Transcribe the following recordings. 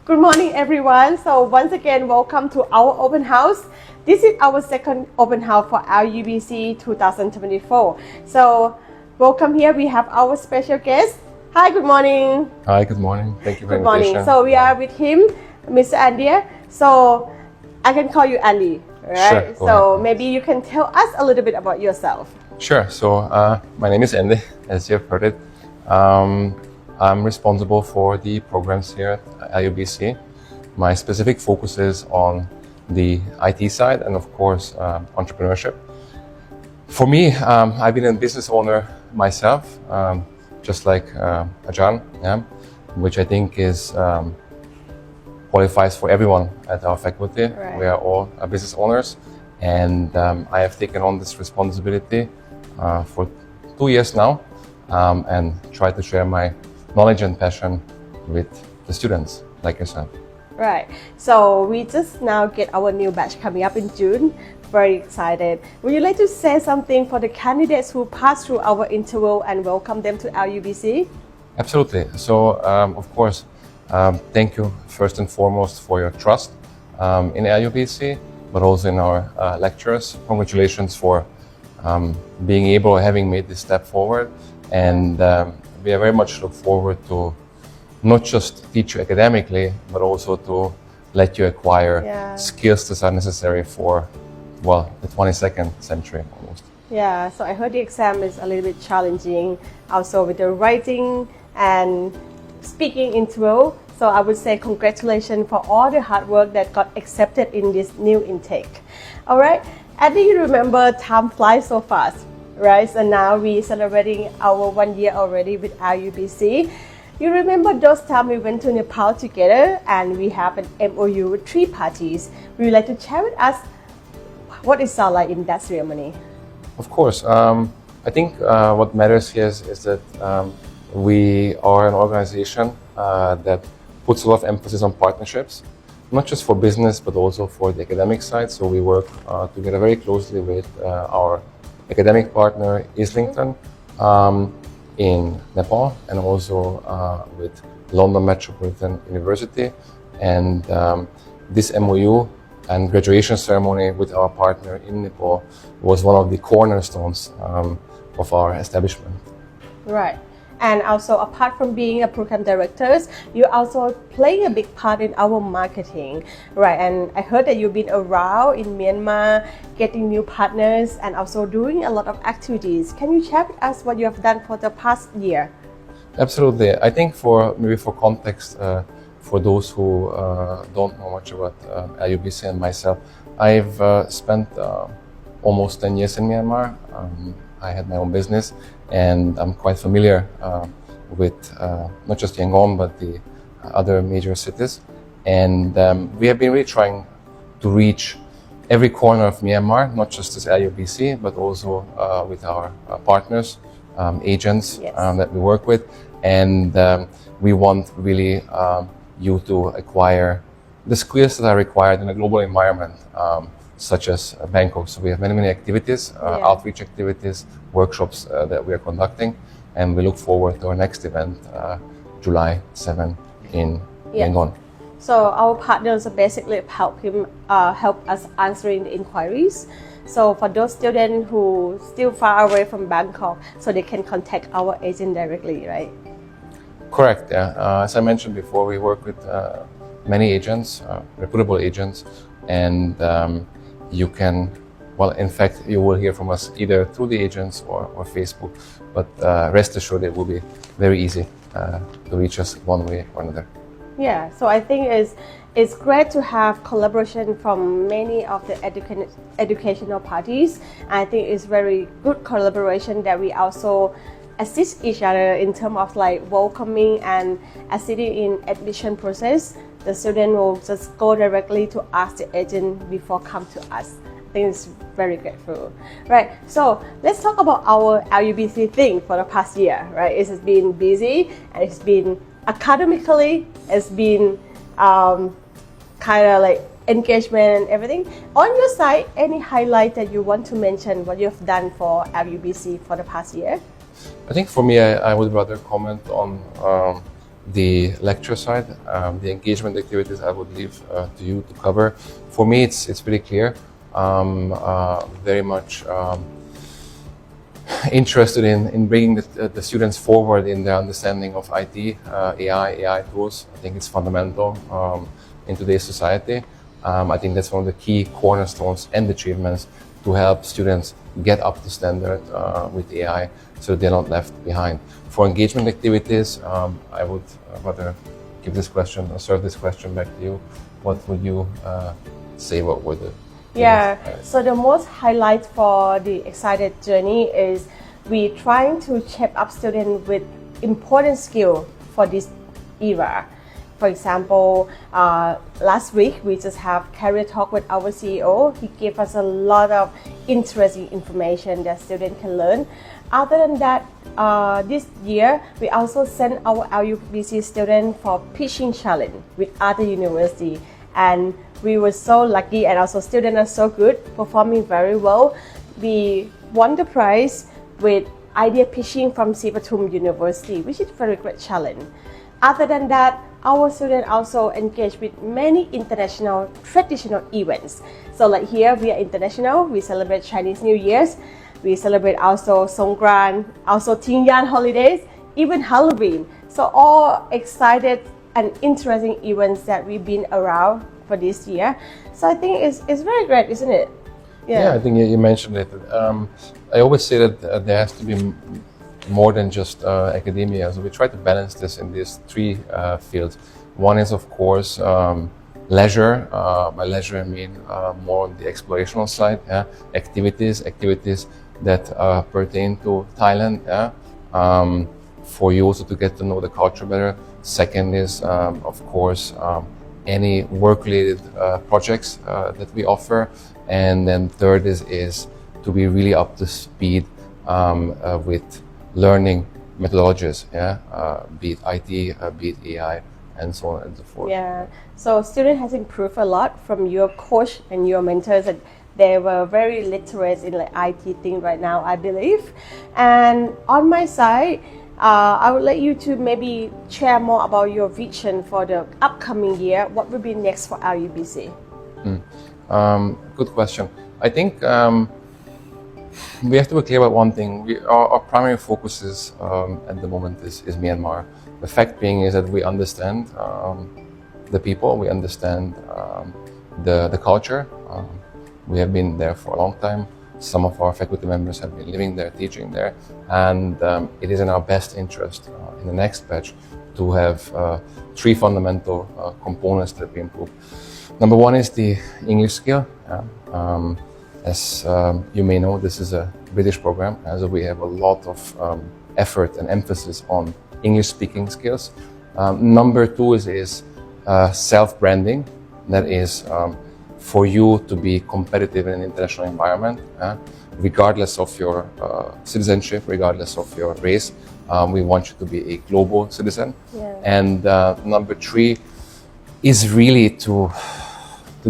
Good morning, everyone. So once again, welcome to our open house. This is our second open house for LUBC 2024. So welcome here. We have our special guest. Hi, good morning. Hi, good morning. Thank you for the invitation. Good morning. So we are with him, Mr. Andy. So I can call you Andy, right? Sure, so ahead. Maybe you can tell us a little bit about yourself. Sure. So my name is Andy, as you've heard it. I'm responsible for the programs here at LUBC. My specific focus is on the IT side and, of course, entrepreneurship. For me, I've been a business owner myself, just like Ajarn, which I think is qualifies for everyone at our faculty. Right. We are all business owners, and I have taken on this responsibility for 2 years now, and try to share my knowledge and passion with the students like yourself. Right. So we just now get our new batch coming up in June. Very excited. Would you like to say something for the candidates who passed through our interview and welcome them to LUBC? Absolutely. So, of course, thank you first and foremost for your trust in LUBC, but also in our lecturers. Congratulations for being able, having made this step forward. And we very much look forward to not just teach you academically, but also to let you acquire skills that are necessary for, well, the 22nd century almost. Yeah, so I heard the exam is a little bit challenging, also with the writing and speaking interview. So I would say congratulations for all the hard work that got accepted in this new intake. All right, I think you remember time flies so fast, right? So now we're celebrating our 1 year already with LUBC. You remember those times we went to Nepal together and we have an MOU with 3 parties. Would you like to share with us what it sounded like in that ceremony? Of course. I think what matters here is that we are an organization that puts a lot of emphasis on partnerships, not just for business, but also for the academic side. So we work together very closely with our academic partner, Islington, in Nepal, and also with London Metropolitan University. And this MOU and graduation ceremony with our partner in Nepal was one of the cornerstones of our establishment. Right. And also, apart from being a program directors, you also play a big part in our marketing, right? And I heard that you've been around in Myanmar, getting new partners, and also doing a lot of activities. Can you share with us what you have done for the past year? Absolutely. I think for context, for those who don't know much about LUBC and myself, I've spent almost 10 years in Myanmar. I had my own business, and I'm quite familiar with not just Yangon, but the other major cities. And we have been really trying to reach every corner of Myanmar, not just as LUBC, but also with our partners, agents that we work with. And we want really you to acquire the skills that are required in a global environment, such as Bangkok. So we have many activities, outreach activities, workshops that we are conducting, and we look forward to our next event, July 7 in Yangon. So our partners basically help us answering the inquiries. So for those students who still far away from Bangkok, so they can contact our agent directly, right? Correct. Yeah. As I mentioned before, we work with many agents, reputable agents, and you can, well, in fact, you will hear from us either through the agents or Facebook, but rest assured it will be very easy to reach us one way or another. Yeah, so I think it's great to have collaboration from many of the educational parties. I think it's very good collaboration that we also assist each other in terms of like welcoming and assisting in admission process. The student will just go directly to ask the agent before come to us. I think it's very grateful, right? So let's talk about our LUBC thing for the past year, right? It has been busy and it's been academically, it's been kind of like engagement and everything. On your side, any highlight that you want to mention what you have done for LUBC for the past year? I think for me, I would rather comment on the lecture side, the engagement activities, I would leave to you to cover. For me, it's pretty clear. Very much interested in bringing the students forward in their understanding of IT, AI tools. I think it's fundamental in today's society. I think that's one of the key cornerstones and achievements to help students get up to standard with AI, so they're not left behind. For engagement activities, I would rather give this question or serve this question back to you. What would you say? What were the So the most highlight for the Excited journey is we trying to shape up students with important skill for this era. For example, last week we just have career talk with our CEO. He gave us a lot of interesting information that students can learn. Other than that, this year we also sent our LUBC students for pitching challenge with other university, and we were so lucky, and also students are so good, performing very well. We won the prize with idea pitching from Sivatum University, which is a very great challenge. Other than that, our students also engage with many international traditional events. So like here, we are international, we celebrate Chinese New Year's, we celebrate also Songkran, also Tingyan holidays, even Halloween. So all excited and interesting events that we've been around for this year. So I think it's very great, isn't it? Yeah, I think you mentioned it. I always say that there has to be more than just academia. So we try to balance this in these three fields. One is, of course, leisure. By leisure, I mean more on the explorational side. Activities that pertain to Thailand. For you also to get to know the culture better. Second is, of course, any work-related projects that we offer. And then third is to be really up to speed with learning methodologies, be it IT, be it AI, and so on and so forth. Yeah, so student has improved a lot from your coach and your mentors, and they were very literate in like IT thing right now, I believe. And on my side, I would like you to maybe share more about your vision for the upcoming year. What will be next for LUBC? Good question. I think we have to be clear about one thing. Our primary focus is at the moment is Myanmar. The fact being is that we understand the people, we understand the culture. We have been there for a long time. Some of our faculty members have been living there, teaching there, and it is in our best interest in the next batch to have three fundamental components that we improve. Number one is the English skill. As you may know, this is a British program, so we have a lot of effort and emphasis on English-speaking skills. Number two is self-branding. That is for you to be competitive in an international environment, regardless of your citizenship, regardless of your race. We want you to be a global citizen. And number three is really to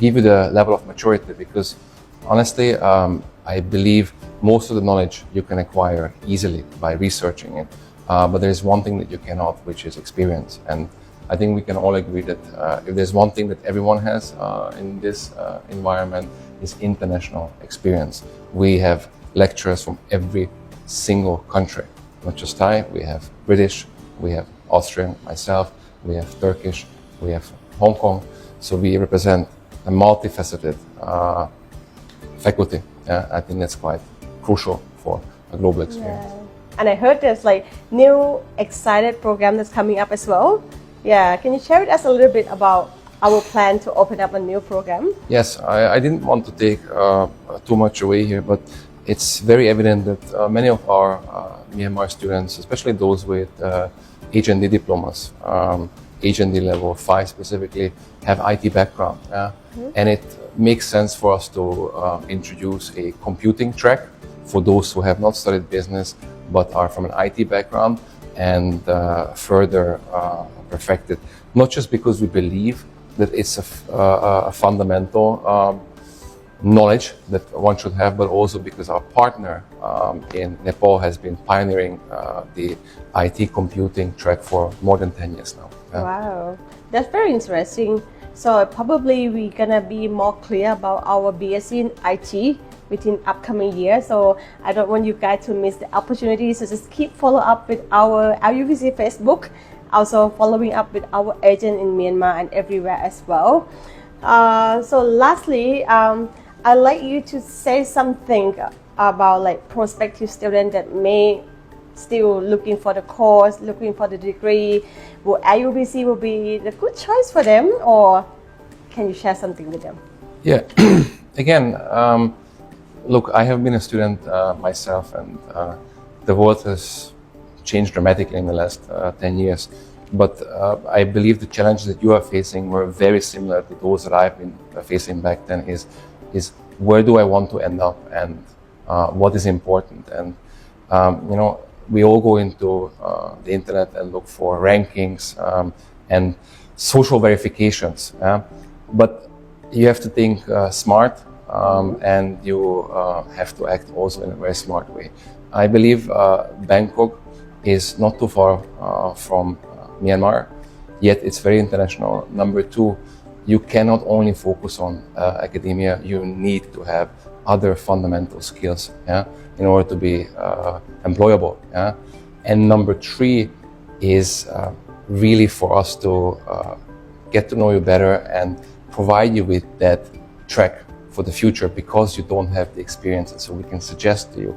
give you the level of maturity, because honestly, I believe most of the knowledge you can acquire easily by researching it. But there is one thing that you cannot, which is experience. And I think we can all agree that if there's one thing that everyone has in this environment, is international experience. We have lecturers from every single country, not just Thai. We have British, we have Austrian, myself, we have Turkish, we have Hong Kong. So we represent a multifaceted faculty. I think that's quite crucial for a global experience. And I heard there's like new excited program that's coming up as well. Can you share with us a little bit about our plan to open up a new program? Yes, I didn't want to take too much away here, but it's very evident that many of our Myanmar students, especially those with HND diplomas, HND level 5 specifically, have IT background. And it makes sense for us to introduce a computing track for those who have not studied business but are from an IT background, and further perfected. Not just because we believe that it's a fundamental knowledge that one should have, but also because our partner in Nepal has been pioneering the IT computing track for more than 10 years now. Wow, that's very interesting. So probably we're gonna be more clear about our BSc in IT within upcoming years. So I don't want you guys to miss the opportunity. So just keep follow up with our LUBC Facebook, also following up with our agent in Myanmar and everywhere as well. So lastly, I'd like you to say something about like prospective students that may still looking for the course, looking for the degree. Will LUBC will be the good choice for them, or can you share something with them? Yeah, again, look, I have been a student myself, and the world has changed dramatically in the last 10 years. But I believe the challenges that you are facing were very similar to those that I've been facing back then. Is where do I want to end up, and what is important? And we all go into the internet and look for rankings and social verifications. But you have to think smart, and you have to act also in a very smart way. I believe Bangkok is not too far from Myanmar, yet it's very international. Number two, you cannot only focus on academia, you need to have other fundamental skills in order to be employable. And number three is really for us to get to know you better and provide you with that track for the future, because you don't have the experience, so we can suggest to you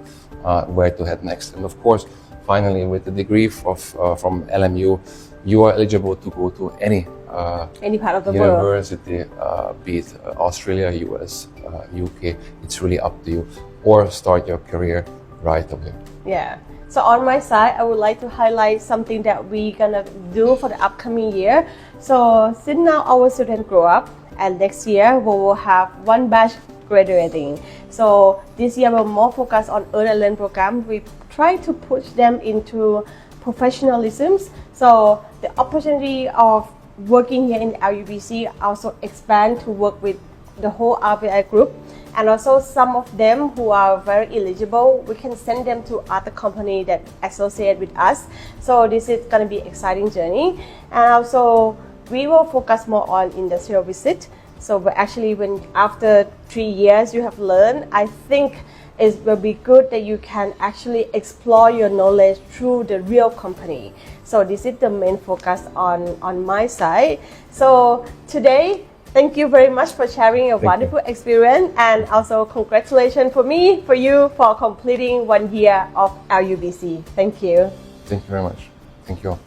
where to head next. And of course, finally, with the degree from LMU, you are eligible to go to any part of the university, be it Australia, US, UK. It's really up to you, or start your career right away. Yeah. So on my side, I would like to highlight something that we're gonna do for the upcoming year. So since now our students grow up, and next year we will have one batch graduating. So this year we're more focused on earn and learn program. We try to push them into professionalism. So the opportunity of working here in LUBC also expand to work with the whole RBI group. And also some of them who are very eligible, we can send them to other companies that associate with us. So this is going to be an exciting journey. And also we will focus more on industrial visit. So but actually when after 3 years you have learned, I think it will be good that you can actually explore your knowledge through the real company. So this is the main focus on my side. So today, thank you very much for sharing a wonderful experience, and also congratulations for you for completing 1 year of LUBC. Thank you. Thank you very much. Thank you all.